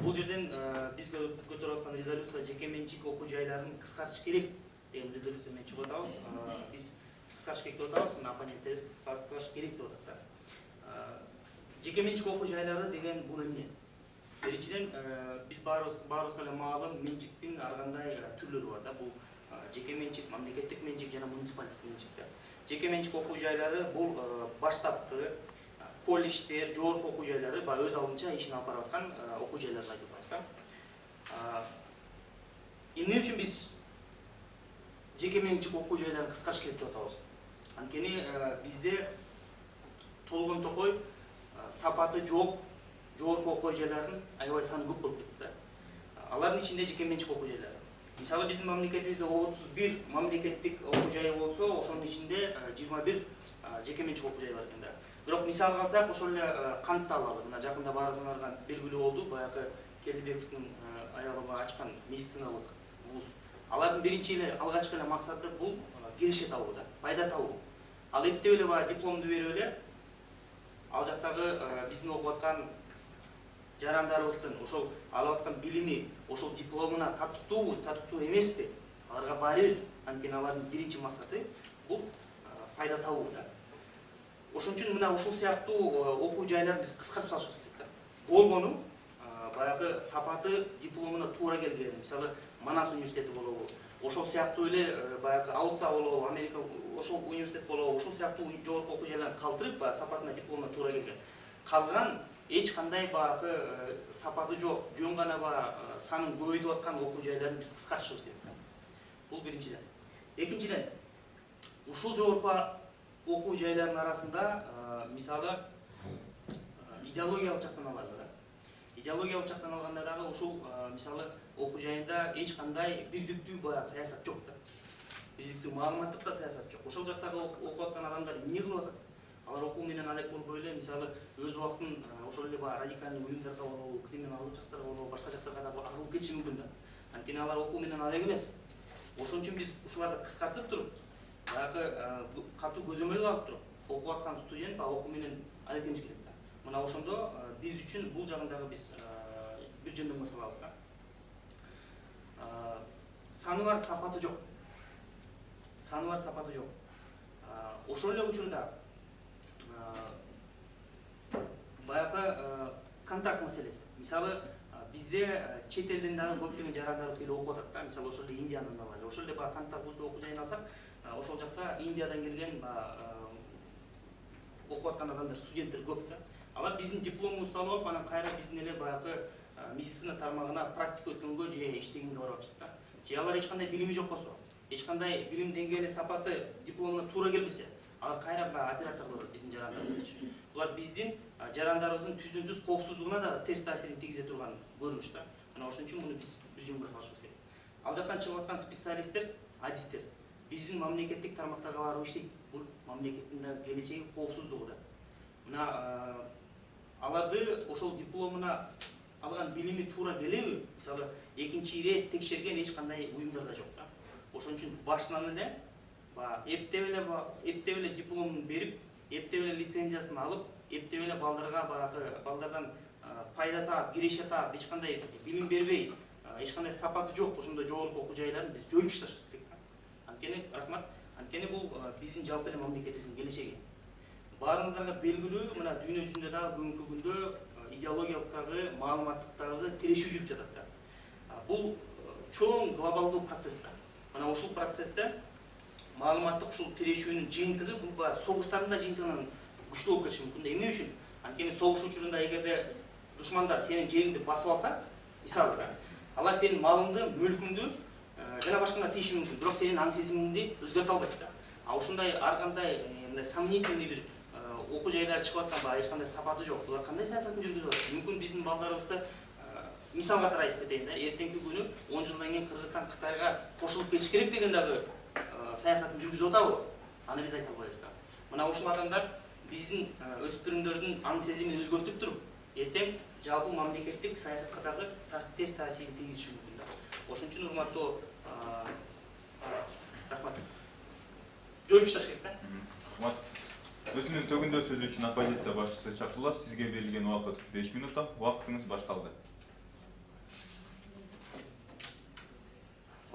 бул жерден биз көтөрүп аткан резолюция жеке менчик окуу жайларын кыскартыш керек деген резолюция менен чыгып атабыз. Биз кыскартыш керек деп атабыз, мына оппоненттерибиз кыскартыш керек деп атат да. Жеке менчик окуу жайлары деген бул эмне? Биринчиден биз баарыбызга эле маалым менчиктин ар кандай түрлөрү бар да. Бул жеке менчик, мамлекеттик менчик жана муниципалдык менчик да. Жеке менчик окуу жайлары бул баштапкы колледждер, жогорку окуу жайлары өз алдынча ишин алып барып аткан окуу жайларды айтып атабыз да. Эмне үчүн биз жеке менчик окуу жайларын кыскартыш керек деп атабыз? Анткени бизде толгон токой сапаты жок жогорку окуу жайлардын аябай саны көп болуп кетти да. Алардын ичинде жеке менчик окуу жайлары. Мисалы биздин мамлекетибизде 31 мамлекеттик окуу жай болсо, ошонун ичинде 21 жеке менчик окуу жай бар экен да. Бирок мисалга алсак, ошол эле Кантты алалы. Мына жакында баарыңыздарга белгилүү болду, баягы Келдибековдун аялы ачкан медициналык вуз. Алардын биринчи эле алгачкы эле максаты бул киреше табуу да, пайда табуу. Ал эптеп эле баягы дипломду берип эле ал жактагы биздин окуп аткан жарандарыбыздын ошол алып аткан билими, ошол дипломуна татыктуу эмеспи? Аларга баары бир. Анткени алардын биринчи максаты бул пайда табуу да. Ошон үчүн мына ушул сыяктуу окуу жайларды биз кыскартып салышыбыз керек да. Болгону баягы сапаты дипломуна туура келген, мисалы Манас университети болобу, ошол сыяктуу эле баягы Аутса болобу, Америка ошол университет болобу, ошол сыяктуу жогорку окуу жайларын калтырып, баягы сапатына дипломуна туура келген. Калган эч кандай баягы сапаты жок, жөн гана баягы санын көбөйтүп аткан окуу жайларын биз кыскартышыбыз керек да. Бул биринчиден. Экинчиден, ушул жогорку окуу жайлардын арасында мисалы идеологиялык жактан алалы да. Идеологиялык жактан алганда дагы ушул мисалы окуу жайында эч кандай бирдиктүү баягы саясат жок да. Бирдиктүү маалыматтык да саясат жок. Ошол жактагы окуп аткан адамдар эмне кылып атат? Алар окуу менен алек болбой эле мисалы өз убактын ошол эле баягы радикалдуу уюмдарга болобу, криминалдык жактарга болобу, башка жактарга да агылып кетиши мүмкүн да. Анткени алар окуу менен алек эмес. Ошон үчүн биз ушуларды кыскартып туруп, баягы катуу көзөмөл алып туруп, окуп аткан студент баягы окуу менен алектениш керек да. Мына ошондо биз үчүн бул жагындагы биз бир жөндөмгө салабыз да. Саны бар, сапаты жок. Саны бар, сапаты жок. Ошол эле учурда баягы контракт маселеси. Мисалы бизде чет элден дагы көптөгөн жарандарыбыз келип окуп атат да. Мисалы ошол эле Индиянын алалы. Ошол эле баягы Канттагы вуздун окуу жайын алсак, ошол жакта Индиядан келген окуп аткан адамдар, студенттер көп да. Алар биздин дипломубузду алып алып, анан кайра биздин эле баягы медицина тармагына практика өткөнгө же иштегенге барып атышат да. Же алар эч кандай билими жок болсо, эч кандай билим деңгээли, сапаты дипломуна туура келбесе, алар кайра операция кылып атат биздин жарандарыбыз үчүн. Булар биздин жарандарыбыздын түздөн-түз коопсуздугуна да терс таасирин тийгизе турган көрүнүш да. Мына ошон үчүн муну биз бир жөнгө салышыбыз керек. Ал жактан чыгып аткан специалисттер, адистер биздин мамлекеттик тармактарга барып иштейт. Бул мамлекеттин да келечеги, коопсуздугу да. Мына аларды ошол дипломуна алган билими туура келеби? Мисалы экинчи ирет текшерген эч кандай уюмдар да жок да. Ошон үчүн башынан эле эптеп эле дипломун берип, эптеп эле лицензиясын алып, эптеп эле балдардан пайда таап, киреше таап, эч кандай билим бербей, эч кандай сапаты жок ошондой жогорку окуу жайларын биз жоюп ташташыбыз керек да. Анткени рахмат, анткени бул биздин жалпы эле мамлекетибиздин келечеги. Баарыңыздарга белгилүү, мына дүйнө жүзүндө дагы бүгүнкү күндө идеологиялыктагы, маалыматтыктагы тирешүү жүрүп жатат да. Бул чоң глобалдуу процесс да. Мына ушул процессте маалыматтык ушул тирешүүнүн жыйынтыгы бул баягы согуштардын да жыйынтыгынан күчтүү болуп кетиши мүмкүн да. Эмне үчүн? Анткени согуш учурунда эгерде душмандар сенин жериңди басып алса, мисалы да, алар сенин малыңды, мүлкүңдү жана башкага тийиши мүмкүн, бирок сенин аң сезимиңди өзгөртө албайт да. Ушундай ар кандай мындай сомнительный бир окуу жайлар чыгып аткан баягы эч кандай сапаты жок. Булар кандай саясатын жүргүзүп атат? Мүмкүн биздин балдарыбызды мисал катары айтып кетейин да. Эртеңки күнү 10 жылдан кийин Кыргызстан Кытайга кошулуп кетиш керек деген дагы саясатын жүргүзүп атабы? Аны биз айта албайбыз да. Мына ушул адамдар биздин өспүрүмдөрдүн аң сезимин өзгөртүп туруп, эртең жалпы мамлекеттик саясатка дагы терс таасирин тийгизиши мүмкүн да. Ошон үчүн урматтуу рахмат. Жоюп ташташ керек да. Рахмат. Өзүнүн төгүндө сөзү үчүн оппозиция башчысы чакырылат. Сизге берилген убакыт 5 минутта. Убактыңыз башталды.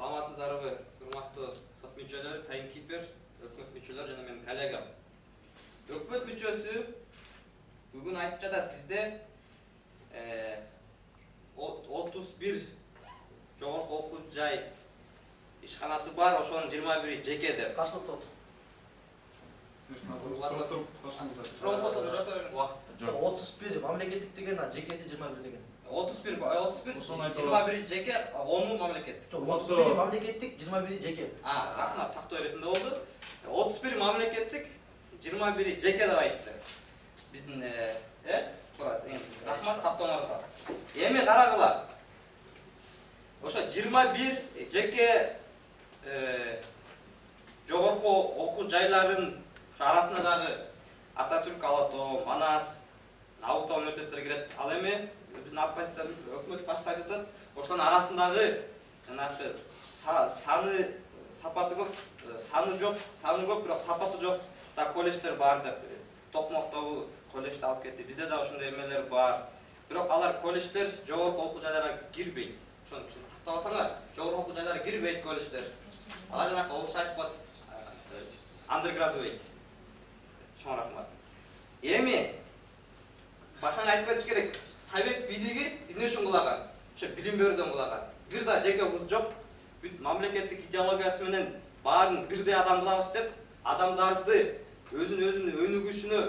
Саламатсыздарбы, урматтуу сот мүчөлөр, таймкипер, өкмөт мүчөлөр жана менин коллегам. Өкмөт мүчөсү бүгүн айтып жатат бизде 31 жогорку окуу жай ишканасы бар, ошонун 21 жеке деп. Каршылык сот. Жок. 31 мамлекеттик деген, жекеси 21 деген. 31 Ошону айтып 21 жеке, 10 мамлекет. Жок, 31 мамлекеттик, 21 жеке. Рахмат, тактоо иретинде болду. 31 мамлекеттик, 21 жеке деп айтты. Биздин рахмат тактооңорго. Эми карагыла. Ошо 21 жеке жогорку окуу жайларын арасында дагы Ататүрк, Ала Тоо, Манас, Алты университеттери кирет. Ал эми биздин оппозиция өкмөт башчысы айтып атат, ошонун арасындагы жанагы саны сапаты көп, саны көп, бирок сапаты жок да колледждер бар деп. Токмоктогу колледжди алып кетти. Бизде да ошондой эмелер бар. Бирок алар колледждер жогорку окуу жайларга кирбейт. Ошону тактап алсаңар, жогорку окуу жайларга кирбейт колледждер. Алар жанакы орусча айтып коет, undergraduate. Чоң рахмат. Эми башынан айтып кетиш керек. Совет бийлиги эмне үчүн кулаган? Ошо билим берүүдөн кулаган. Бир да жеке вуз жок. Бүт мамлекеттик идеологиясы менен баарын бирдей адам кылабыз деп, адамдарды өзүнүн өнүгүүсүнө,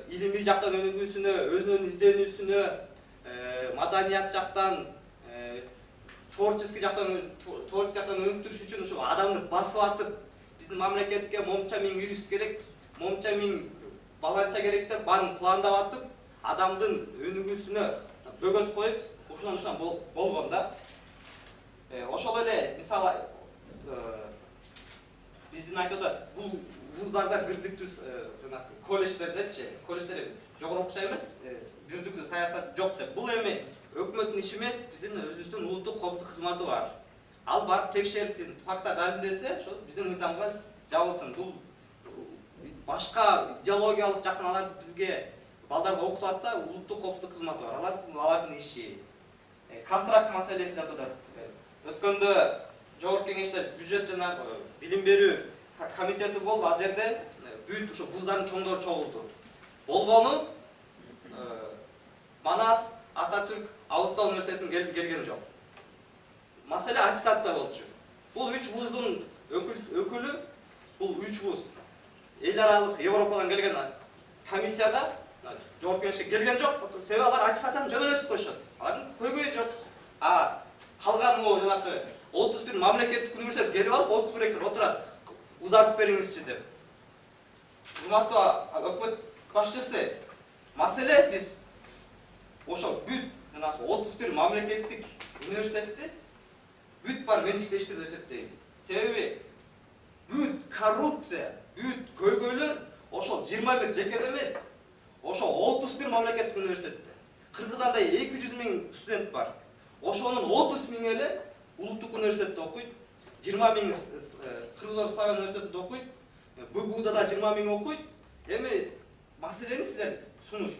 илимий жактан өнүгүүсүнө, өзүнүн изденүүсүнө, маданият жактан, творческий жактан өнүктүрүш үчүн ошо адамды басып атып, биздин мамлекетке момча миң юрист керек, момча миң баланча керек деп баарын пландап атып, адамдын өнүгүүсүнө бөгөт коюп, ушундан болгон да. Ошол эле мисалы биздин айтып атат, бул вуздарда бирдиктүү колледждердечи, колледждер жогорку окуу жай эмес, бирдиктүү саясат жок деп. Бул эми өкмөттүн иши эмес, биздин өзүбүздүн улуттук коомдук кызматы бар. Ал барып текшерсин, факта далилдесе, ошол биздин мыйзамга жабылсын. Бул башка идеологиялык жактан алар бизге балдарга окутуп атса, улуттук коомдук кызматы бар. Алардын иши. Контракт маселеси деп атат. Өткөндө жогорку кеңеште бюджет жана билим берүү комитети болду. Ал жерде бүт ошо вуздардын чоңдору чогулду. Болгону Манас, Ататүрк, Алтын университетинин келген жок. Маселе аттестация болчу. Бул 3 вуздун өкүлү, бул 3 вуз эл аралык Европадан келген комиссияга жогорку кеңешке келген жок. Себеби алар аттестацияны жөнөтүп коюшат. Алардын көйгөйү жок. Калган могу жанакы 31 мамлекеттик университет келип алып, 31 ректор отурат. Узартып бериңизчи деп. Урматтуу өкмөт башчысы, маселе биз ошо бүт жанакы 31 мамлекеттик университетти бүт бар менчиктештирип эсептейбиз. Себеби бүт коррупция, бүт көйгөйлөр ошол 21 жекеде эмес, ошо 31 мамлекеттик университетте. Кыргызстанда 200 миң студент бар. Ошонун 30 миң эле улуттук университетте окуйт, 20 миң Кыргыз-Славян университетинде окуйт, БГУда да 20 миң окуйт. Эми маселени силер сунуш.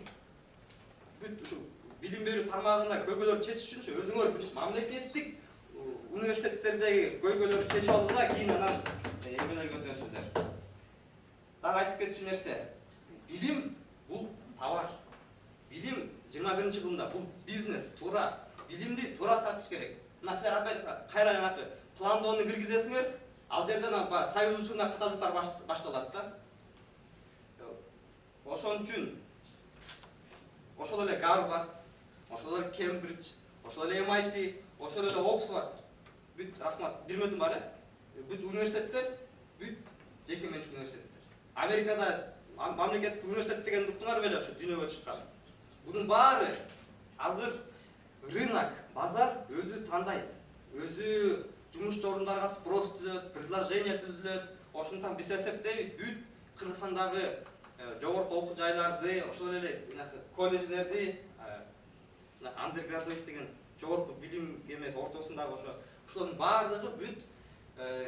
Бүт ушу билим берүү тармагында көйгөйлөрдү чечиш үчүн өзүңөр мамлекеттик университеттердеги көйгөйлөрдү чечип алды да, кийин анан эмелерге өтөсүздөр. Дагы айтып кетчү нерсе, билим бул товар. Билим 21-кылымда бул бизнес, туура билимди туура сатыш керек. Мына силер опять кайра жанакы пландоону киргизесиңер, ал жерден союз учурунда кытажыктар башталат да. Ошон үчүн ошол эле Гарвард, ошол эле Кембридж, ошол эле MIT, ошол эле Оксфорд, бүт рахмат, бир мүнөтүм бар бүт университеттер, бүт жеке менчик университеттер. Америкада мамлекеттик университет деген уктуңар беле ошо дүйнөгө чыккан. Бунун баары азыр рынок, базар өзү тандайт. Өзү жумуш орундарга спрос түзөт, предложение түзүлөт. Ошондуктан биз эсептейбиз, бүт Кыргызстандагы жогорку окуу жайларды, ошол эле колледждерди, undergraduate деген жогорку билим эмес ортосундагы ошолордун баардыгы бүт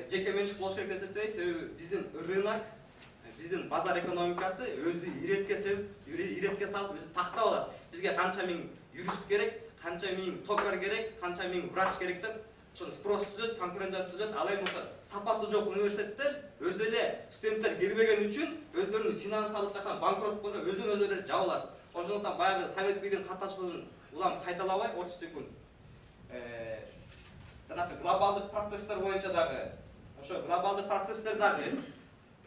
жеке менчик болуш керек деп эсептейбиз. Себеби биздин рынок, биздин базар экономикасы өзү иретке салып, өзү тактап алат. Бизге канча миң юрист керек, канча миң токар керек, канча миң врач керек деп ошону спрос түзөт, конкуренция түзөт. Ал эми ошо сапаты жок университеттер өз эле студенттер келбеген үчүн өздөрүнүн финансалык жактан банкрот болуп, өзүн жабылат. Ошондуктан баягы совет бийлигинин катнашчылыгын улам кайталабай 30 секунд. Жанагы глобалдык процесстер боюнча дагы, ошо глобалдык процесстер дагы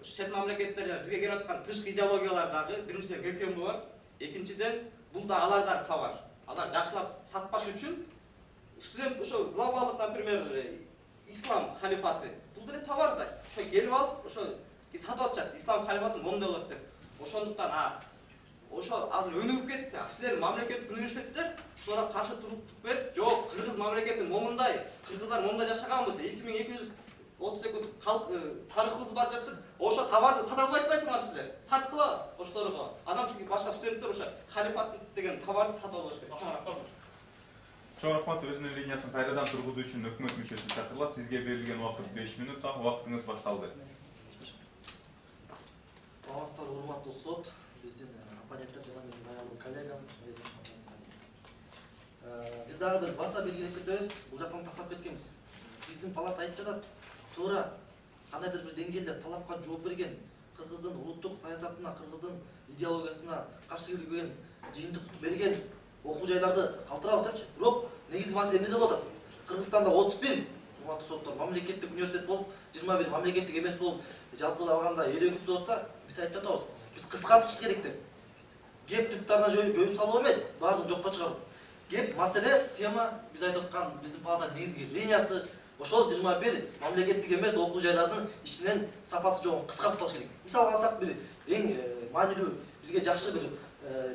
чет мамлекеттер бизге келип аткан тышкы идеологиялар дагы биринчиден көркөмдүгү бар, экинчиден бул да алар дагы товар. Алар жакшылап сатпаш үчүн студент ошо глобалдык, например, ислам халифаты бул деле товар да. Ошо келип алып, ошо сатып атышат, ислам халифаты момундай болот деп. Ошондуктан ошо азыр өнүгүп кетти. Силер мамлекеттик университеттер ошолорго каршы туруп берип, жок, кыргыз мамлекетин момундай, кыргыздар момундай жашаган болсо 2230 секунд тарыхыбыз бар деп туруп, ошо товарды сата албай атпайсыңар силер. Саткыла ошолорго. Анан кийин башка студенттер ошо халифат деген товарды сатып алыш керек. Чоң рахмат. Өзүнүн линиясын кайрадан тургузуу үчүн өкмөт мүчөсү чакырылат. Сизге берилген убакыт 5 минут. Убактыңыз башталды. Саламатсыздар, урматтуу сот, биздин оппоненттер жана менин аялым коллегам. Биз дагы бир баса белгилеп кетебиз. Бул жактан тактап кеткенбиз. Биздин палата айтып жатат, туура кандайдыр бир деңгээлде талапка жооп берген, кыргыздын улуттук саясатына, кыргыздын идеологиясына каршы келген, жыйынтык берген окуу жайларды калтырабыз депчи. Бирок негизги маселе эмнеде болуп атат? Кыргызстанда 31 урматтуу соттор мамлекеттик университет болуп, 21 мамлекеттик эмес болуп, жалпы алганда 52 түзүп атса, биз айтып жатабыз. Биз кыскартыш керек деп. Кеп түптарына жоюп салуу эмес, баардыгын жокко чыгаруу. Кеп маселе, тема биз айтып аткан биздин палатанын негизги линиясы ошол 21 мамлекеттик эмес окуу жайлардын ичинен сапаты жогун кыскартып алыш керек. Мисал алсак, бир эң маанилүү бизге жакшы бир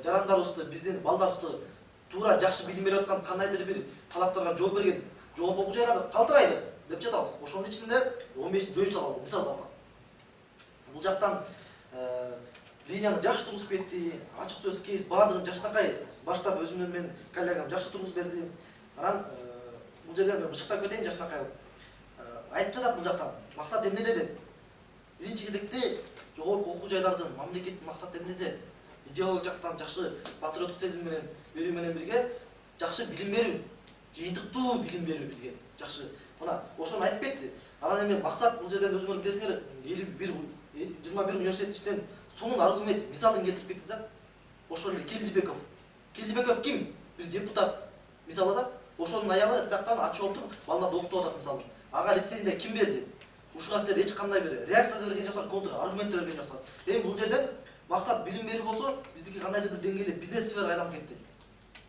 жарандарыбызды, биздин балдарыбызды туура жакшы билим берип аткан кандайдыр бир талаптарга жооп берген жогорку окуу жайларды калтырайлы деп жатабыз. Ошонун ичинде 15 жоюп салалы, мисал алсак. Бул жактан линияны жакшы тургузуп кетти, ачык сөз кейс баардыгын жакшынакай баштап өзүм менен коллегам жакшы тургузуп берди. Анан бул жерден мен бышыктап кетейин жакшынакай. Айтып жатат бул жактан максат эмнеде деп. Биринчи кезекте жогорку окуу жайлардын мамлекеттик максаты эмнеде? Идеологик жактан жакшы патриоттук сезим менен берүү менен бирге жакшы билим берүү, жыйынтыктуу билим берүү бизге жакшы. Мына ошону айтып кетти. Анан эми максат бул жерден өзүңөр билесиңер, 21 университет ичинен сонун аргумент мисалын келтирип кетти да. Ошол эле Келдибеков. Келдибеков ким? Бир депутат. Мисалы да, ошонун аялы тирактан ачып отуруп, балдарды окутуп атат мисалы. Ага лицензия ким берди? Ушуга силер эч кандай бир реакция берген жоксуңар, контр аргумент берген жоксуңар. Эми бул жерден максат билим берүү болсо, биздики кандайдыр бир деңгээлде бизнес сферага айланып кетти.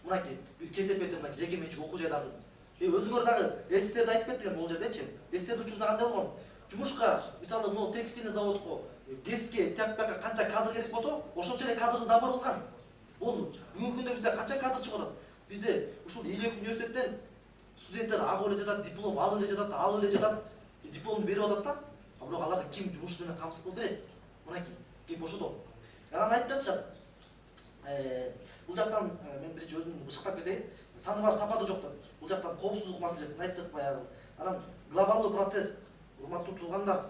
Мынакей, бир кесепетти мына жеке менчик окуу жайларды. Өзүңөр дагы эстерди айтып кеттиңер бул жердечи. Эстерди учурунда кандай болгон? Жумушка, мисалы, могу текстильный заводко, ГЭСке, тяппакка канча кадр керек болсо, ошончо эле кадрды набор кылган. Болду. Бүгүнкү күндө бизде канча кадр чыгып атат? Бизде ушул 52 университеттен студенттер агып эле жатат, диплом алып эле жатат, дипломду берип атат да. А бирок аларды ким жумуш менен камсыз кылып берет? Мынакей, кеп ошодо. Анан айтып жатышат. Бул жактан мен биринчи өзүм бышыктап кетейин. Саны бар, сапаты жок деп. Бул жактан коопсуздук маселесин айттык баягы. Анан глобалдуу процесс, урматтуу туугандар,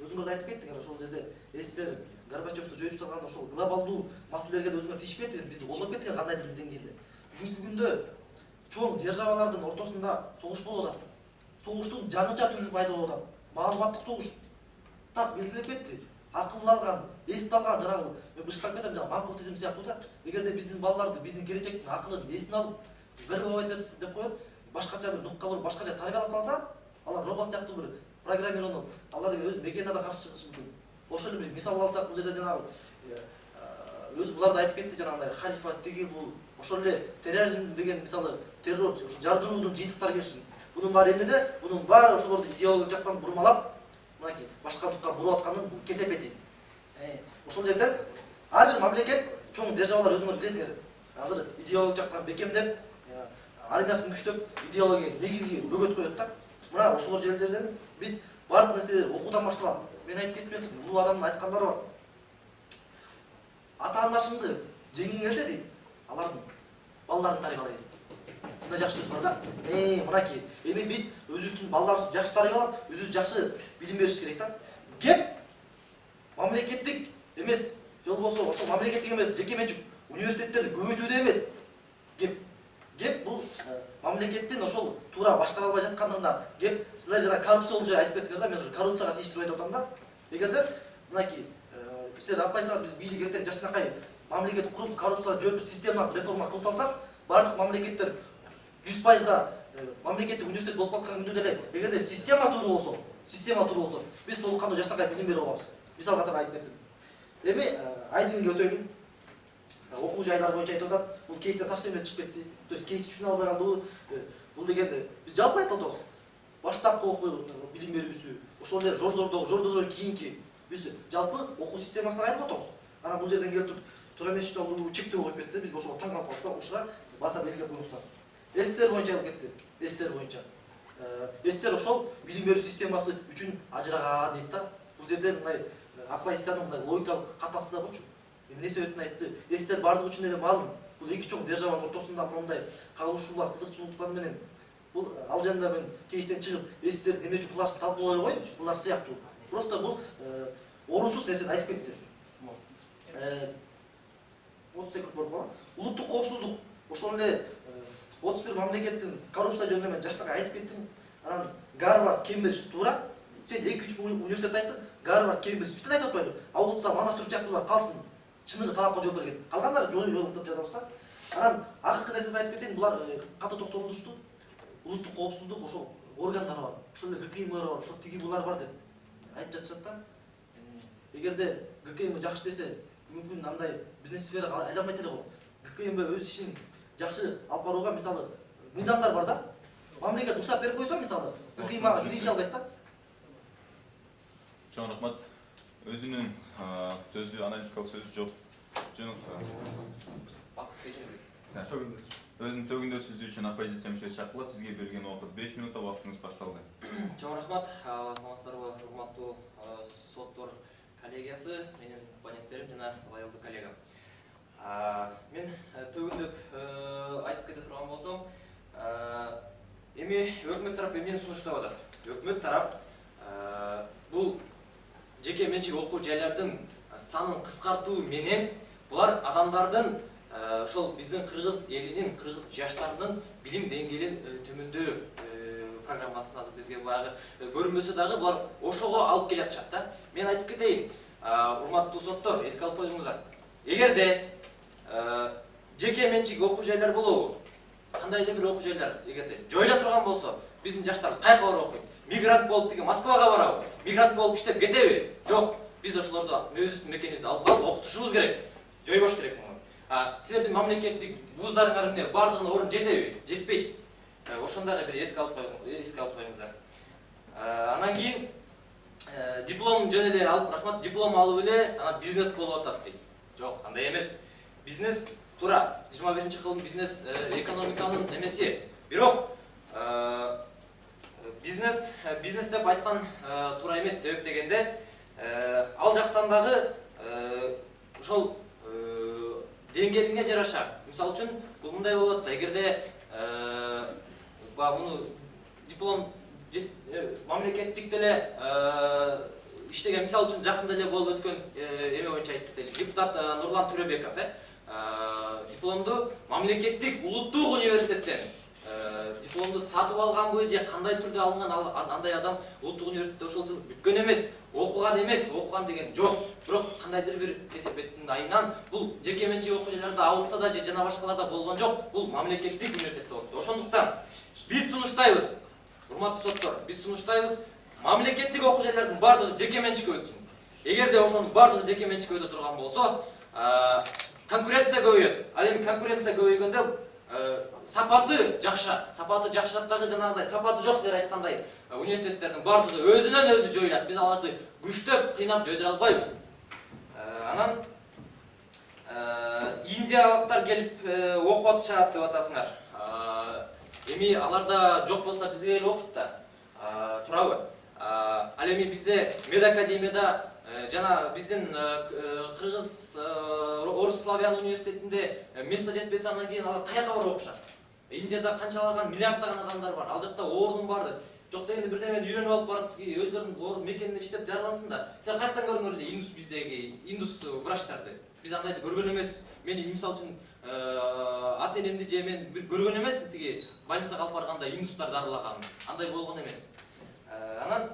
өзүңөр да айтып кеттиңер, ошол жерде СССР Горбачевду жоюп салганда ошол глобалдуу маселелерге да өзүңөр тиешип кеттиңер, бизди колдоп кеттиңер кандайдыр бир деңгээлде. Бүгүнкү күндө чоң державалардын ортосунда согуш болуп атат. Согуштун жаңыча түрү пайда болуп атат. Маалыматтык согуш. Так белгилеп кетти. Акылlı алган, эсте алган жарагы, мен бышкап кетем жана манкуртизм сыяктуу да. Эгерде биздин балдарды, биздин келечектин акылын эсине алып, вербовать деп коюп, башкача бир нукка буруп, башкача тарбиялап салса, алар робот сыяктуу бир программировано, алар деген өз мекенине да каршы чыгышы мүмкүн. Ошол эле бир мисал алсак, бул жерде жанагы өз булар да айтып кетти жанагындай халифат тиги бул, ошол эле терроризм деген мисалы террор, жардыруунун жыйынтыктары келишин. Бунун баары эмнеде? Бунун баары ошолорду идеологик жактан бурмалап, мынакей башка жакка буруп атканын бул кесепети. Ошол жерден ар бир мамлекет, чоң державалар өзүңөр билесиңер, азыр идеологик жактан бекемдеп, армиясын күчтөп, идеология негизги бөгөт коет да. Мына ошол жерлерден биз бардык нерселер окуудан башталат. Мен айтып кетпедим, улуу адамдын айткандары бар. Ата-анашыңды жеңиң келсе дейт, алардын балдарын тарбиялайт. Мына жакшы сөз бар да. Мынакей, эми биз өзүбүздүн балдарыбызды жакшы тарбиялап, өзүбүз жакшы билим бериш керек да. Кеп мамлекеттик эмес, жол болсо ошол мамлекеттик эмес, жеке менчик университеттерди көбөйтүүдө эмес. Кеп бул мамлекеттин ошол туура башкара албай жаткандыгына кеп силер жана коррупция болуп айтып кеттиңер да, мен уже коррупцияга тийиштирип айтып атам да. Эгерде мынакей силер албайсыңар, биз бийлик эртең жакшынакай мамлекет куруп коррупцияга жооптуу системалык реформа кылып алсак, бардык мамлекеттер 100% мамлекеттик университет болуп калган күндө деле эгерде система тууру болсо, биз толуккандуу жакшынакай билим берип алабыз. Мисал катары айтып кеттим. Эми айдыңга өтөйүн. Окуу жайлар боюнча айтып атат. Бул кейстен совсем эле чыгып кетти. То есть кейс түшүнө албай калдыбы? Бул дегенде биз жалпы айтып атабыз. Баштапкы окуу билим берүүсү, ошол эле жордодон кийинки биз жалпы окуу системасына айтып атабыз. Анан бул жерден келип туура эмес алуу чектөө коюп кетти. Биз ошого таң калып калдык да, ушуга баса белгилеп коюңуздар. СССР боюнча алып кетти. СССР боюнча. СССР ошол билим берүү системасы үчүн ажыраган дейт да. Бул жерде мындай оппозициянын мындай логикалык катасы да болчу. Эмне себептен айтты? СССР бардык үчүн эле маалым. Бул эки чоң державанын ортосунда мындай кагылышуулар, кызыкчылыктар менен бул ал жанда мен кейстен чыгып СССР неме үчүн кыларсын талкуулай элбойм. Булар сыяктуу. Просто бул орунсуз нерсени айтып кетти. 30 секунд болуп калган. Улуттук коопсуздук. Ошол эле 31 мамлекеттин коррупция жөнүндө мен жаштарга айтып кеттим. Анан Гарвард, Кембридж туура. Сен 2-3 университет айттың. Гарвард, Кембридж. Биз айтып атпайбы? Ауытса Манастыр сыяктуулар калсын. Чыныгы талапка жооп берген. Калгандары жолу деп жазабыз. Анан акыркы нерсени айтып кетейин. Булар катуу токтолушту. Улуттук коопсуздук ошол органдар бар. Ошол эле ГКМ бар, ошол тиги булар бар деп айтып жатышат да. Эгерде ГКМ жакшы десе, мүмкүн андай бизнес сферага айланбай эле болот. ГКМ өз ишин жакшы алып барууга мисалы мыйзамдар бар да. Мамлекет уруксат берип койсо, мисалы ГКМга киреше албайт да. Чоң рахмат. Өзүнүн сөзү, аналитикалык сөзү жок. Өзүнүн төгүндө сөзү үчүн оппозиция мүчөсү чакырылат. Сизге берилген убакыт 5 минутта, убактыңыз башталды. Чоң рахмат. Саламатсыздарбы, урматтуу соттор коллегиясы, менин оппоненттерим жана лоялдуу коллегам. Мен төгүндөп айтып кете турган болсом, эми өкмөт тарап эмнени сунуштап атат? Өкмөт тарап бул жеке менчик окуу жайлардын санын кыскартуу менен булар адамдардын ошол биздин кыргыз элинин, кыргыз жаштарынын билим деңгээлин төмөндөй программасын азыр бизге баягы көрүнбөсө дагы булар ошого алып келатышат да. Мен айтып кетейин, урматтуу соттор, эске алып коюңуздар. Эгерде жеке менчик окуу жайлар болобу? Кандай эле бир окуу жайлар эгерде жойула турган болсо, биздин жаштарыбыз кайка барып окуйт? Мигрант болуп тиги Москвага барабы? Мигрант болуп иштеп кетеби? Жок. Биз ошолорду өз мекенибизде алып калып окутушубуз керек. Жойбош керек муну. Силердин мамлекеттик вуздарыңар эмне бардыгына орун жетеби? Жетпейт. Ошондой бир эске алып коюңуздар. Анан кийин диплом жөн эле алып, рахмат, диплом алып эле анан бизнес болуп атат дейт. Жок, андай эмес. Бизнес туура 25-кылым бизнес экономиканын эмеси. Бирок бизнес деп айткан туура эмес, себеп дегенде ал жактан дагы ошол деңгээлине жараша. Мисалы үчүн бул мындай болот да, эгерде муну диплом мамлекеттик деле иштеген, мисалы үчүн жакында эле болуп өткөн эме боюнча айтып кетели. Депутат Нурлан Төрөбеков дипломду мамлекеттик улуттук университеттен дипломду сатып алганбы же кандай түрдө алынган, андай адам улуттук университетте ошол жыл бүткөн эмес, окуган эмес, окуган деген жок. Бирок кандайдыр бир кесепеттин айынан бул жеке менчик окуу жайларда алынса да же жана башкаларда болгон жок, бул мамлекеттик университетте болду. Ошондуктан биз сунуштайбыз, урматтуу соттор, биз сунуштайбыз, мамлекеттик окуу жайлардын бардыгы жеке менчикке өтсүн. Эгерде ошонун бардыгы жеке менчикке өтө турган болсо, конкуренция көбөйөт. Ал эми конкуренция көбөйгөндө сапаты жакшырат дагы жанагындай сапаты жок силер айткандай университеттердин бардыгы өзүнөн өзү жоюлат. Биз аларды күчтөп, кыйнап жойдура албайбыз. Анан индиялыктар келип окуп атышат деп атасыңар. Эми аларда жок болсо бизге эле окут да. Турабы? Ал эми бизде медакадемияда жана биздин кыргыз орус славян университетинде место жетпесе, анан кийин алар каяка барып окушат? Индияда канчалаган миллиарддаган адамдар бар. Ал жакта ордун бары жок дегенде бирдемени үйрөнүп алып барып өздөрүнүн орун мекенине иштеп жаралансын да. Сен каяктан көрдүңөр эле биздеги индус врачтарды? Биз андайды көргөн эмеспиз. Мен мисалы үчүн ата энемди же мен бир көргөн эмесмин тиги больницага алып барганда индустар дарылаганын. Андай болгон эмес. Анан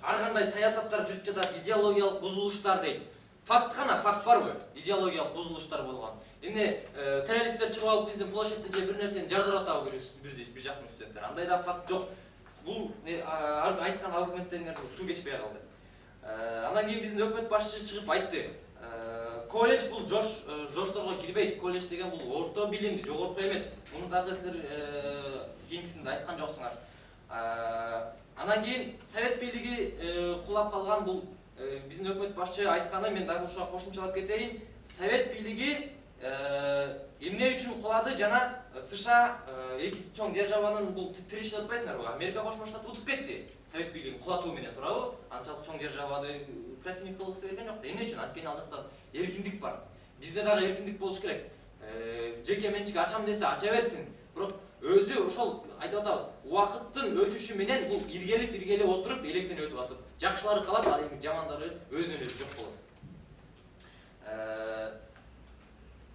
ар кандай саясаттар жүрүп жатат, идеологиялык бузулуштар дейт. Факт гана, факт барбы? Идеологиялык бузулуштар болгон. Эмне террористтер чыгып алып биздин площадьте же бир нерсени жардырып атабы бир жактын студенттер. Андай да факт жок. Бул айткан аргументтериңер суу кечпей калды. Анан кийин биздин өкмөт башчысы чыгып айтты. Колледж бул жошторго кирбейт. Колледж деген бул орто билимди, жогорку эмес. Муну дагы силер кийинкисинде айткан жоксуңар. Анан кийин совет бийлиги кулап калган бул биздин өкмөт башчы айтканы мен дагы ошого кошумчалап кетейин. Совет бийлиги эмне үчүн кулады жана США эки чоң державанын бул тирешип атпайсыңарбы? Америка Кошмо Штаты утуп кетти. Совет бийлигин кулатуу менен туурабы? Анчалык чоң державаны противник кылгысы келген жок. Эмне үчүн? Анткени ал жакта эркиндик бар. Бизде дагы эркиндик болуш керек. Жеке менчик ачам десе ача берсин. Бирок өзү ошол айтып атабыз. Убакыттын өтүшү менен бул иргелеп отуруп электен өтүп атып, жакшылары калат, ал эми жамандары өзүнөн өзү жок болот.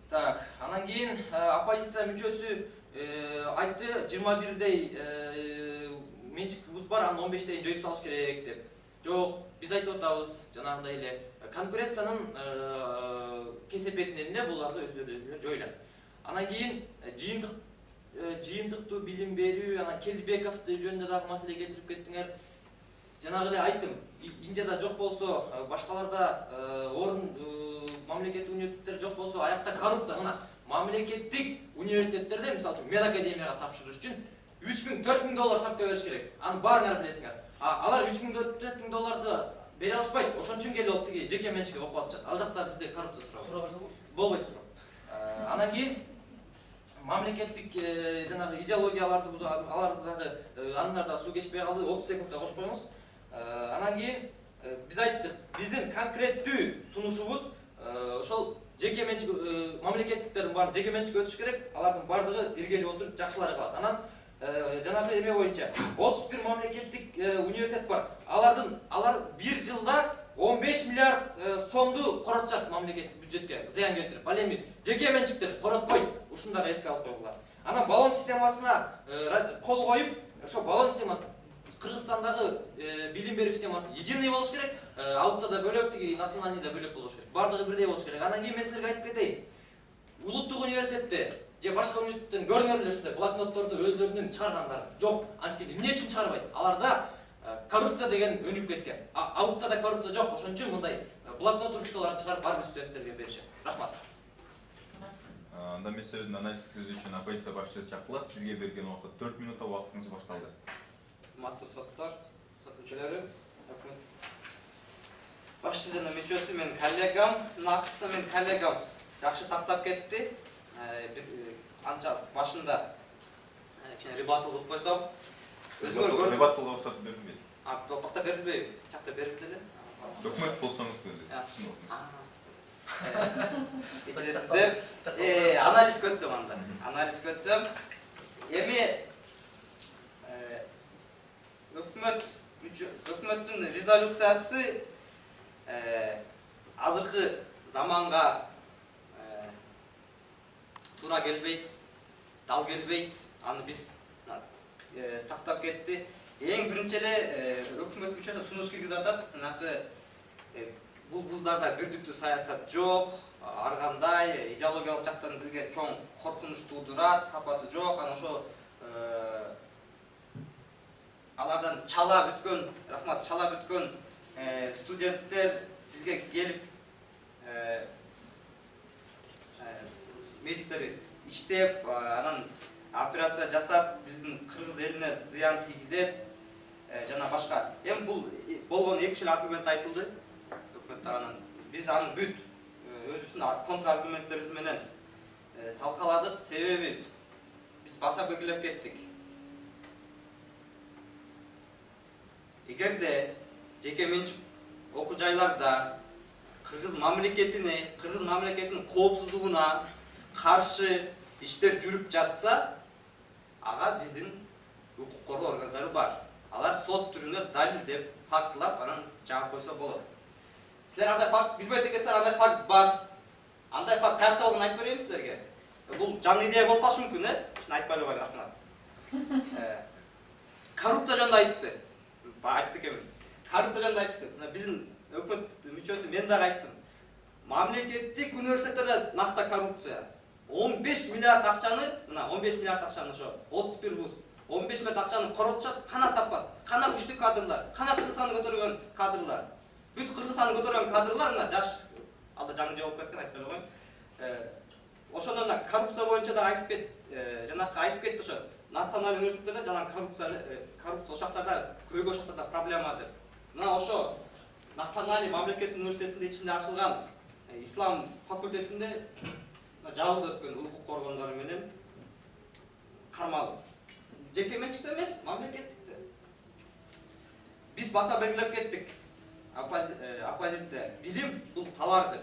Так, анан кийин оппозиция мүчөсү айтты 21дей менчик вуз бар, анын 15дейин жоюп салыш керек деп. Жок, биз айтып атабыз, жанагындай эле конкуренциянын кесепетинен эле буларды өздөрү жойлат. Анан кийин жыйынтыктуу билим берүү, анан Келдибековду жөнүндө дагы маселе келтирип кеттиңер. Жанагы эле айттым, Индияда жок болсо, башкаларда орун мамлекеттик университеттер жок болсо, аякта коррупция. Мына мамлекеттик университеттерде, мисалы үчүн медакадемияга тапшырыш үчүн $3000–4000 сапка бериш керек. Анын баарын билесиңер. Алар $3000–4000 бере алышпайт. Ошон үчүн келип тиги жеке менчикке окуп атышат. Ал жакта бизде коррупция сурабайт. Болбойт сурап. Анан кийин мамлекеттик жанагы идеологияларды аларды дагы андар да суу кечпей калды. 30 секундда кошуп коюңуз. Анан кийин биз айттык, биздин конкреттүү сунушубуз ошол жеке менчик мамлекеттиктердин баарын жеке менчикке өтүш керек. Алардын бардыгы иргелеп отуруп жакшылары калат. Анан жанагы эме боюнча 31 мамлекеттик университет бар. Алар бир жылда 15 миллиард сомду коротчат мамлекеттик бюджетке зыян келтирип. Ал эми жеке менчиктер коротпойт. Ушундагы эске алып койгула. Анан баллон системасына кол коюп, ошо баллон системасы Кыргызстандагы билим берүү системасы единый болуш керек. Аутсада бөлөк, тиги национальный да бөлөк болуш керек. Бардыгы бирдей болуш керек. Анан кийин мен силерге айтып кетейин. Улуттук университетте же башка университеттердин көрүнөр эле ушундай блокнотторду өзлөрүнүн чыгаргандары жок. Анткени эмне үчүн чыгарбайт? Аларда коррупция деген өнүп кеткен. Аутсада коррупция жок. Ошон үчүн мындай блокнот ручкаларын чыгарып бардык студенттерге беришет. Рахмат. Анда мен сөзүн анализдик сөзү үчүн оппозиция башчысы чакырылат. Сизге берген убакыт 4 минутта, убактыңыз башталды. Урматтуу соттор, сот мүчөлөрү, өкмөт башчы жана мүчөсү, менин коллегам, акыркы менин коллегам жакшы тактап кетти. Бир анча башында кичине ребатыл кылып койсом, өзүңөр көрүп ребатыл уруксат берилбейт. Топакта берилбейби? Чакта берилди эле. Өкмөт болсоңуз берилет. Сиздер анализ көтсөм анда. Анализ көтсөм, эми өкмөттүн резолюциясы азыркы заманга туура келбейт, дал келбейт. Аны биз тактап кетти. Эң биринчи эле өкмөт мүчөсү сунуш киргизип атат. Жанагы бул вуздарда бирдиктүү саясат жок, ар кандай идеологиялык жактан бизге чоң коркунуч туудурат, сапаты жок. Анан ошо алардан чала бүткөн студенттер бизге келип медиктер иштеп, анан операция жасап, биздин кыргыз элине зыян тийгизет, жана башка. Эми бул болгон 2 аргумент айтылды өкмөт тарабынан. Биз аны бүт өзүбүздүн контраргументтерибиз менен талкаладык. Себеби биз баса белгилеп кеттик. Эгерде жеке менчик окуу жайларда кыргыз мамлекетинин коопсуздугуна каршы иштер жүрүп жатса, ага биздин укук коргоо органдары бар. Алар сот түрүндө далилдеп, фактылап, анан жаап койсо болот. Силер андай факт билбейт экенсиңер, андай факт бар. Андай факт каякта болгонун айтып берейинби силерге? бул жаңы идея болуп калышы мүмкүн, Шуну айтпай койгон, рахмат. Коррупция жөнүндө айтты. Айтты экенмин. Коррупция жөнүндө айтышты. Мына биздин өкмөт мүчөсү мен дагы айттым. Мамлекеттик университеттерде накта коррупция. 15 миллиард акчаны, мына 15 миллиард акчаны ошо 31 вуз, 15 миллиард акчаны коротушат, кана сапат, кана күчтүү кадрлар, кана Кыргызстанды көтөргөн кадрлар. Бүт Кыргызстанды көтөргөн кадрлар мына жаш, алда жаңы жооп кеткен, айтпай коеюн. Ошондо мына коррупция боюнча да айтып кетти ошо. Националдык университеттерде жанагы коррупция ошактарда көйгөй ошактарда проблема деп. Мына ошо Националдык мамлекеттик университетинде ичинде ачылган ислам факультетинде жабылып өткөн укук коргондору менен кармалып. Жеке менчикте эмес, мамлекеттикте. Биз баса белгилеп кеттик. Оппозиция. Билим бул товардыр.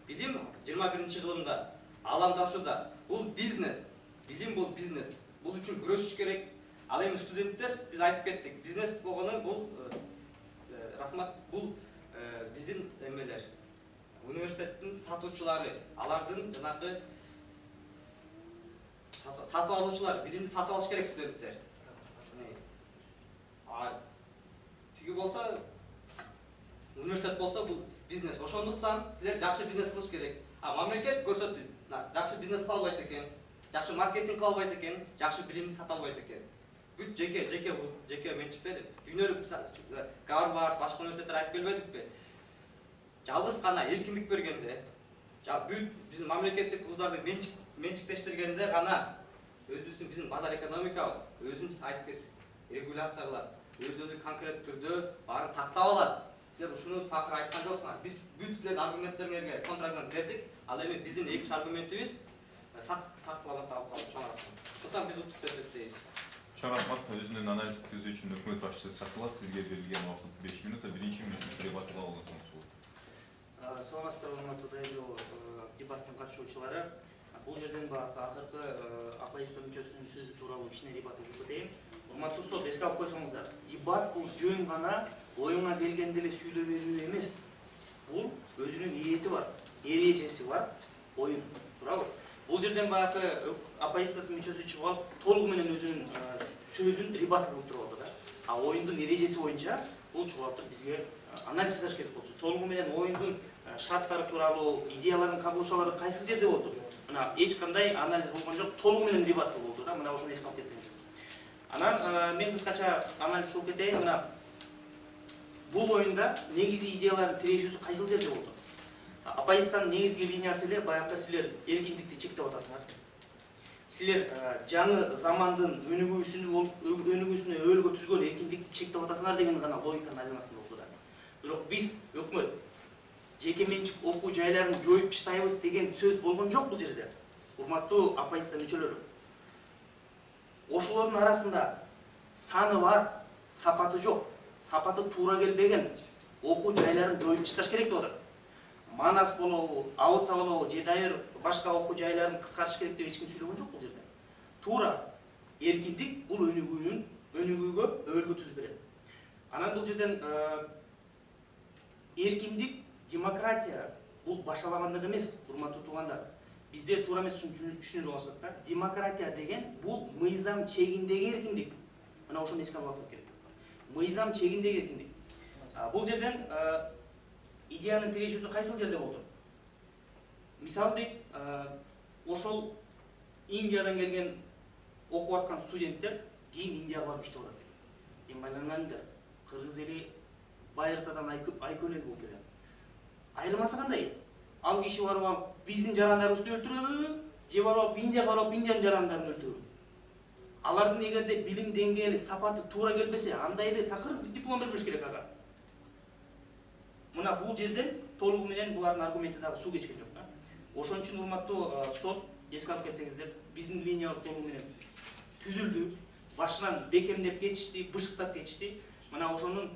Билим 21-кылымда, ааламдашууда бул бизнес. Билим бул бизнес. Бул үчүн күрөшүш керек. Ал эми студенттер биз айтып кеттик. Бизнес болгону бул рахмат, бул биздин эмелер. Университеттин сатуучулары, алардын жанагы сатып алуучулар, билимди сатып алыш керек студенттер. Тиги болсо, университет болсо бул бизнес. Ошондуктан силер жакшы бизнес кылыш керек. Мамлекет көрсөттү, жакшы бизнес кыла албайт экен, жакшы маркетинг кыла албайт экен, жакшы билимди сата албайт экен. Бүт жеке менчиктер, дүйнөлүк Гарвард, башка университеттер айтып келбедикпи? Жалгыз гана эркиндик бергенде, бүт биздин мамлекеттик вуздарды менчиктештиргенде гана өзүбүздүн биздин базар экономикабыз өзүбүз айтып кеттик, регуляция кылат, өзү конкрет түрдө баарын тактап алат. Силер ушуну такыр айткан жоксуңар. Биз бүт силердин аргументтериңерге контраргумент бердик. Ал эми биздин 2 аргументибиз саксыланып калып калды. Ошондон биз уктук деп эсептейбиз. Чоң рахмат. Өзүнүн анализ түзүү үчүн өкмөт башчысы чакырылат. Сизге берилген убакыт 5 минут, биринчи мүнөттө дебатка болгонсуңуз. Саламатсыздар, урматтуу дайрылуу дебаттын катышуучулары. Бул жерден акыркы оппозиция мүчөсүнүн сөзү тууралуу кичине дебат өтүп кетейин. Урматтуу сот, эске алып койсоңуздар, дебат бул жөн гана оюңа келгенде эле сүйлөп берүү эмес. Бул өзүнүн ниети бар, эрежеси бар, оюн, туурабы? Бул жерден баягы оппозициясынын мүчөсү чыгып алып, толугу менен өзүнүн сөзүн ребат кылып туруп алды да. Оюндун эрежеси боюнча бул чыгып алып бизге анализ жасаш керек болчу. Толугу менен оюндун шарттары тууралуу, идеяларын кабылышуулары кайсы жерде болду? Мына эч кандай анализ болгон жок, толугу менен ребат болду да. Мына ошону эске алып кетсеңиз. Анан мен кыскача анализ кылып кетейин. Мына бул оюнда негизги идеялардын тирешүүсү кайсыл жерде болду? Оппозициянын негизги линиясы эле баягы силер эркиндикти чектеп атасыңар. Силер жаңы замандын өнүгүүсүнө өөлгө түзгөн эркиндикти чектеп атасыңар деген гана логиканын айланасында болду да. Бирок биз өкмөт жеке менчик окуу жайларын жоюп таштайбыз деген сөз болгон жок бул жерде. Урматтуу оппозиция мүчөлөрү. Ошолордун арасында саны бар, сапаты жок, сапаты туура келбеген окуу жайларын жоюп ташташ керек деп атат. Манас болобу, Ауытса болобу, же дайыр башка окуу жайларын кыскартыш керек деп эч ким сүйлөгөн жок бул жерде. Туура эркиндик бул өнүгүүгө өөлгө түзүп берет. Анан бул жерден эркиндик, демократия бул башалагандык эмес, урматтуу туугандар. Бизде туура эмес түшүнүп алышат да. Демократия деген бул мыйзам чегиндеги эркиндик. Мына ошону эске алып алсак керек. Мыйзам чегиндеги эркиндик. Бул жерден идеянын тирешүүсү кайсыл жерде болду? Мисалы дейт, ошол Индиядан келген окуп аткан студенттер кийин Индияга барып иштеп атат. Эми байлангандар кыргыз эли Байыртадан айкөлөндү болуп келет. Айырмасы кандай? Ал киши барып алып биздин жарандарыбызды өлтүрөбү, же барып алып Индияга барып Индиянын жарандарын өлтүрөбү? Алардын эгерде билим деңгээли, сапаты туура келбесе, андайды такыр диплом бербеш керек ага. Мына бул жерден толугу менен булардын аргументи дагы суу кечкен жок да. Ошон үчүн урматтуу сот, эске алып кетсеңиздер, биздин линиябыз толугу менен түзүлдү. Башынан бекемдеп кетишти, бышыктап кетишти. Мына ошонун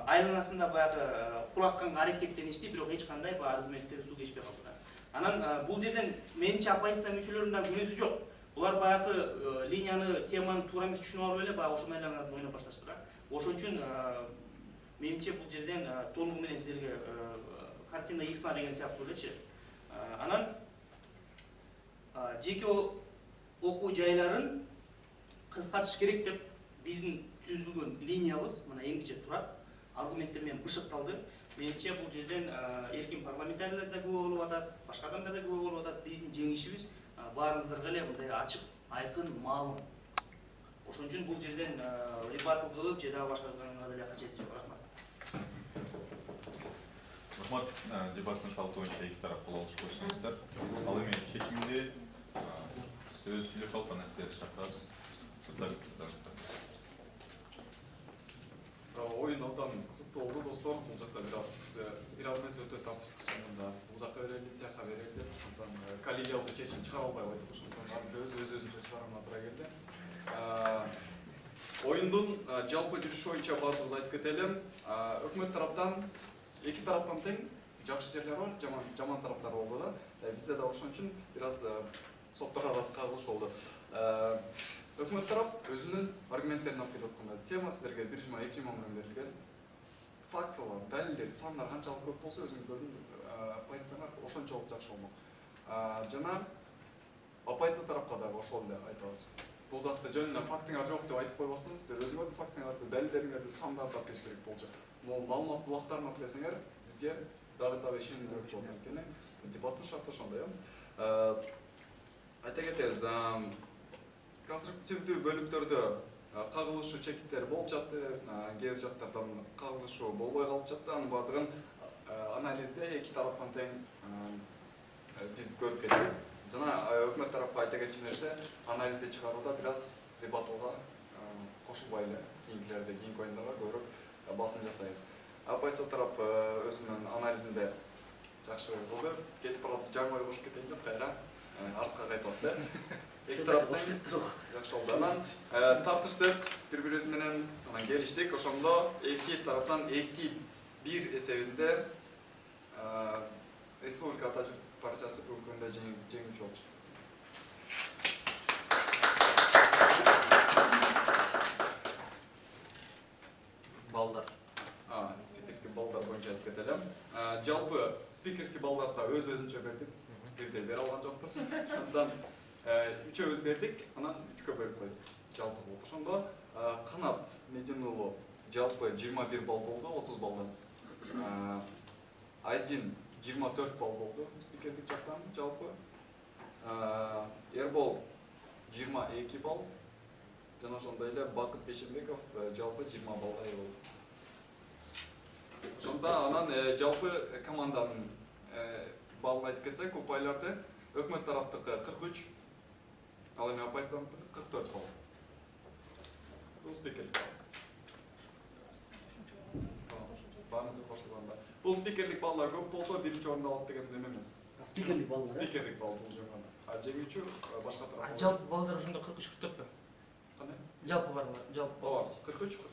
айланасында баягы кулатканга аракеттеништи, бирок эч кандай аргументтер суу кечпей калды да. Анан бул жерден менчи оппозиция мүчөлөрүнүн да күнөөсү жок. Булар баягы линияны, теманы туура эмес түшүнүп алып эле баягы ошонун айланасында ойноп башташты да. Ошон үчүн менимче бул жерден толугу менен силерге картина ясна деген сыяктуу элечи. Анан жеке окуу жайларын кыскартыш керек деп биздин түзүлгөн линиябыз мына эмгиче турат. Аргументтер менен бышыкталды. Менимче бул жерден эркин парламентарийлер да күбө болуп атат, башка адамдар да күбө болуп атат. Биздин жеңишибиз баарыңыздарга эле мындай ачык, айкын, маалым. Ошон үчүн бул жерден ребатл кылып, же дагы башкага деле качети жок. Рахмат. Рахмат. Дебаттын салты боюнча эки тарап кол алыш койсуңуздар. Ал эми чечимди сөз сүйлөшүп алып анан сиздерди чакырабыз. Сұрақтарыңыздар. Ойын абдан қызықты болды достар. Бұл жақта біраз емес өте тартыстық шамында. Бұл жаққа берелді, тияққа берелді. Коллегиялды шешім шығара албай қойдық. Ошондон өз-өзүнчө чыгарымына тура келди. Ойындын жалпы жүрүшү боюнча баардыгыбыз айтып кетели. Өкмөт тараптан эки тараптан тең жакшы жерлер бар, жаман тараптар болду да. Бизде да ошон үчүн біраз соттор арасы кагылыш болду. Өкмөт тарап өзүнүн аргументтерин алып келип атканда тема силерге 1 жума 2 жума менен берилген. Фактылар, далилдер, сандар канчалык көп болсо өзүңүздөрдүн позицияңар ошончолук жакшы болмок. Жана оппозиция тарапка дагы ошол эле айтабыз. Бул жакта жөн эле фактыңар жок деп айтып койбостон, сиздер өзүңөрдүн фактыңарды, далилдериңерди, сандарды алып келиш керек болчу. Могу маалымат булактарын алып келсеңер, бизге дагы ишенимдүүрөөк болот. Анткени дебаттын шарты ошондой. Айта кетебиз, конструктивдүү бөлүктөрдө кагылышуу чекиттери болуп жатты, кээ бир жактардан кагылышуу болбой калып жатты. Анын баардыгын анализде эки тараптан тең биз көрүп кеттик. Жана өкмөт тарапка айта кетчү нерсе, анализди чыгарууда бир аз дебаттылга кошулбай эле кийинкилерде, кийинки оюндарга көбүрөөк басым жасайбыз. Оппозиция тарап өзүнүн анализинде жакшы кылды. Кетип барып жаңы ой кошуп кетейин деп кайра артка кайтып атты. Эки тараптан жакшы болду. Анан тартыштык бири-бирибиз менен анан келиштик. Ошондо эки тараптан 2-1 эсебинде Республика Ата Журт партиясы бүгүнкү күндө жеңүүчү болуп чыкты. Балдар. Спикерский балдар боюнча айтып кетели. Жалпы спикерский балдарда өз-өзүнчө бердик. Бирдей бере алган жокпуз. Ошондон 3-өбүз бердик, анан 3кө бөлүп койдук. Жалпы болуп. Ошондо Канат Мединуулу жалпы 21 балл болду, 30 балдан. Айдин 24 балл болду спикердик жактан жалпы. Эрбол 22 балл. Жана ошондой эле Бакыт Бейшенбеков жалпы 20 баллга ээ болду. Ошондо анан жалпы команданын баллын айтып кетсек, упайларды өкмөт тараптыкы 43, ал эми оппозицияныкы 44 балл. Бул спикерлик балл. Баардыгы коштурганда. Бул спикерлик баллар көп болсо биринчи орунду алат деген эме эмес. Спикерлик баллар. Спикерлик балл бул жагында. Жеңүүчү башка тарап. Жалпы балдар ошондо 43-44 бе? Кандай? Жалпы барбы? Жалпы. 43-44.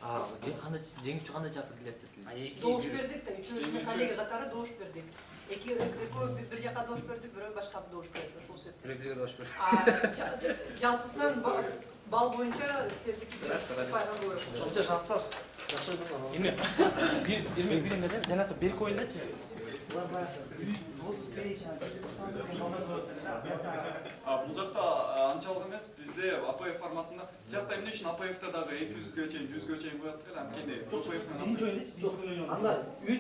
Жеңүүчү кандай чакыртылат? Добуш бердик да, үчөөбүздүн коллега катары добуш бердик. Экөө бир жака добуш берди, бирөө башка добуш берди. Ошол себептен. Бирөө добуш берди. Жалпысынан балл боюнча сиздики пайда көрөт. Ошончо шанс бар. Жакшы ойдон. Эми бир эмеде жанакы берки оюндачы. Булар баягы 135 Бул жакта анчалык эмес, бизде АПФ форматында, тиякта эмне үчүн АПФта дагы 200га чейин, 100га чейин коет эле, анткени биринчи оюндачы. Анда 3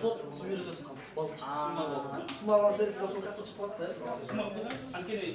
сот сумма өтөсүн балл. сумма болду. Сумма алган ошол катты чыгып калат да. Анткени